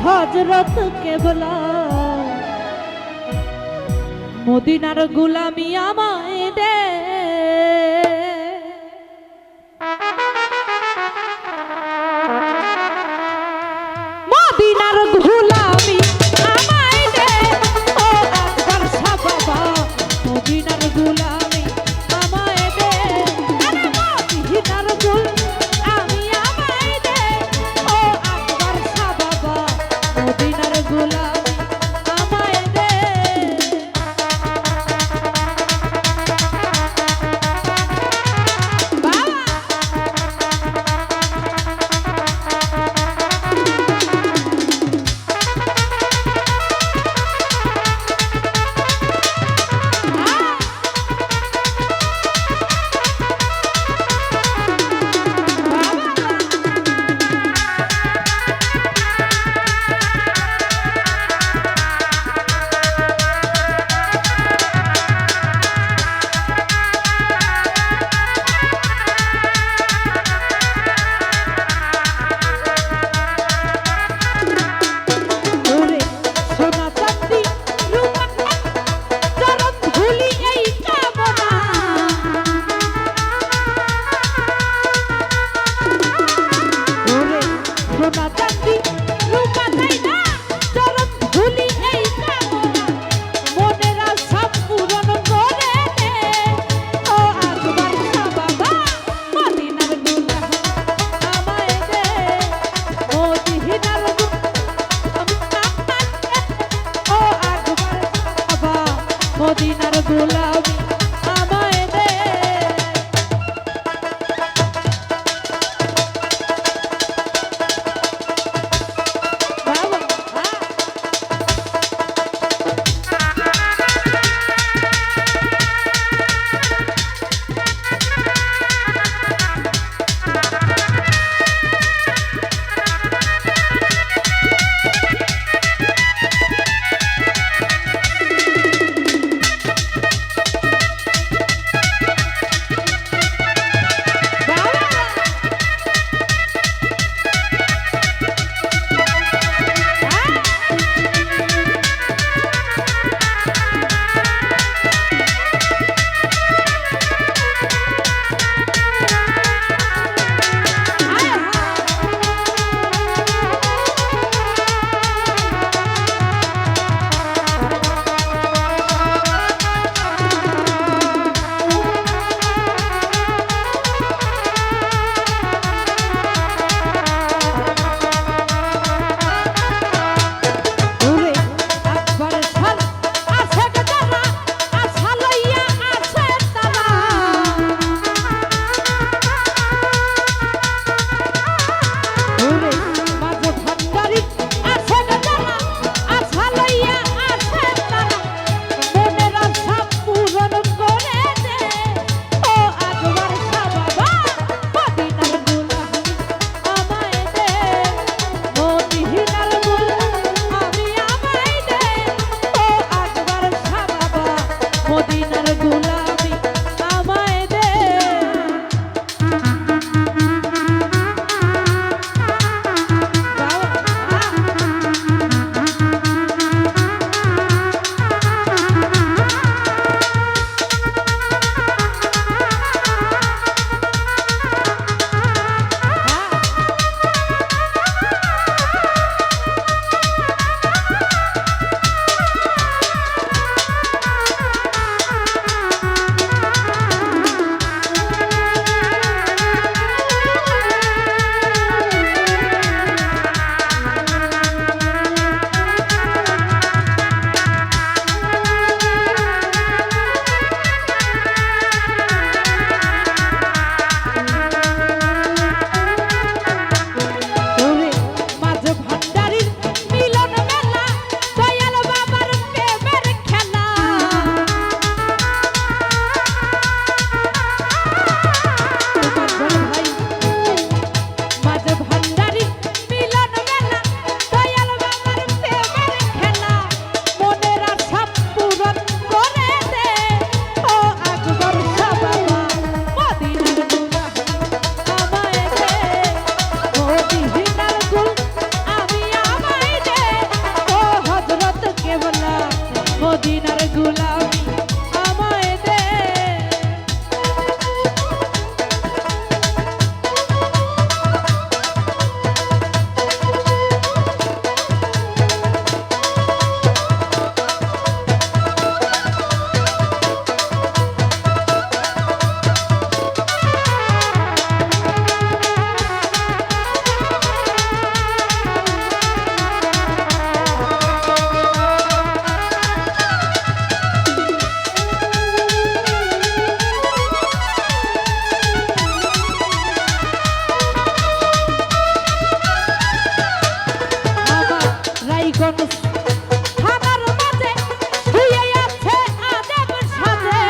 হযরত কেবলা মদিনার গোলামি আমায় দে মদিনার গোলামি আমায় দে ও আকবর শাহ বাবা মদিনার গোলামি আমায় দে আরে মদিনার গোলামি আমায় দে ও আকবর শাহ বাবা মদিনার গোলামি আমায় দে মদিনার গোলামি আমায় দে রায়গঞ্জ থানার মাঝে শুয়ে আছে আজব সাজে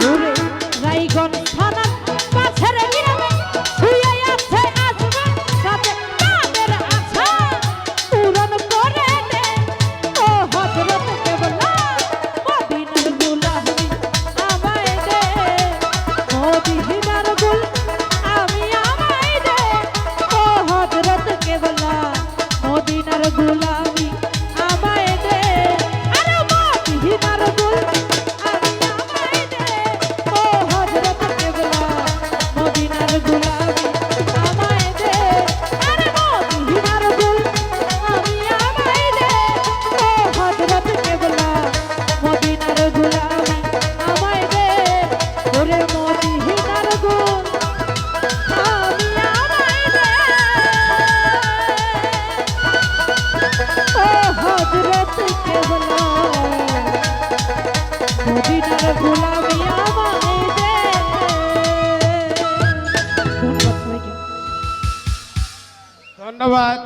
ওরে রায়গঞ্জ থানার পাশের গ্রামে শুয়ে আছে আজব সাজে তাদের আশা পূরণ করে দে ও হযরত কেবলা মদিনার গোলামি আমায় দে মদিনার গোল আমি আমায় দে ও হযরত কেবলা মদিনার গোলামি আমায় দে আরে মদিনার গোল আমি আমায় দে ও হযরত কেবলা মদিনার গোলামি আমায় দে আরে মদিনার গোল আমি আমায় দে ও হযরত কেবলা মদিনার গোলামি আমায় দে ওরে মদিনার গোল আমি আমায় দে ও হযরত কেবলা মদিনার গোলামি আমায় দে। ধন্যবাদ সবাইকে। ধন্যবাদ।